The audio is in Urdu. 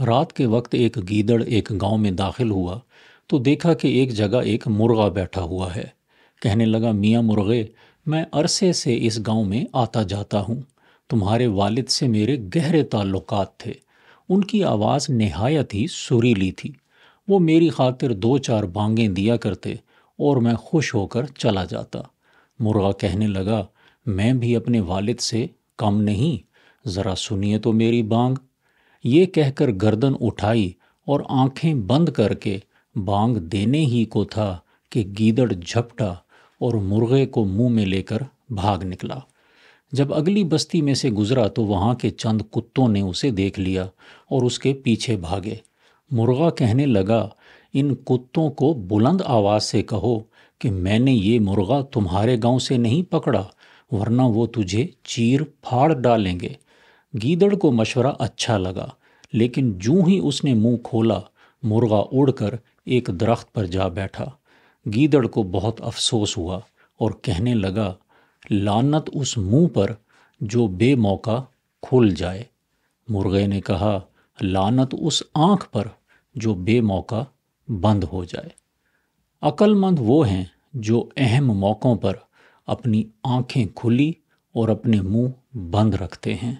رات کے وقت ایک گیدڑ ایک گاؤں میں داخل ہوا تو دیکھا کہ ایک جگہ ایک مرغا بیٹھا ہوا ہے۔ کہنے لگا، میاں مرغے، میں عرصے سے اس گاؤں میں آتا جاتا ہوں۔ تمہارے والد سے میرے گہرے تعلقات تھے۔ ان کی آواز نہایت ہی سریلی تھی۔ وہ میری خاطر دو چار بانگیں دیا کرتے اور میں خوش ہو کر چلا جاتا۔ مرغا کہنے لگا، میں بھی اپنے والد سے کم نہیں، ذرا سنیے تو میری بانگ۔ یہ کہہ کر گردن اٹھائی اور آنکھیں بند کر کے بانگ دینے ہی کو تھا کہ گیدڑ جھپٹا اور مرغے کو منہ میں لے کر بھاگ نکلا۔ جب اگلی بستی میں سے گزرا تو وہاں کے چند کتوں نے اسے دیکھ لیا اور اس کے پیچھے بھاگے۔ مرغا کہنے لگا، ان کتوں کو بلند آواز سے کہو کہ میں نے یہ مرغا تمہارے گاؤں سے نہیں پکڑا، ورنہ وہ تجھے چیر پھاڑ ڈالیں گے۔ گیدڑ کو مشورہ اچھا لگا، لیکن جوں ہی اس نے منہ کھولا، مرغا اڑ کر ایک درخت پر جا بیٹھا۔ گیدڑ کو بہت افسوس ہوا اور کہنے لگا، لعنت اس منہ پر جو بے موقع کھل جائے۔ مرغے نے کہا، لعنت اس آنکھ پر جو بے موقع بند ہو جائے۔ عقل مند وہ ہیں جو اہم موقعوں پر اپنی آنکھیں کھلی اور اپنے منہ بند رکھتے ہیں۔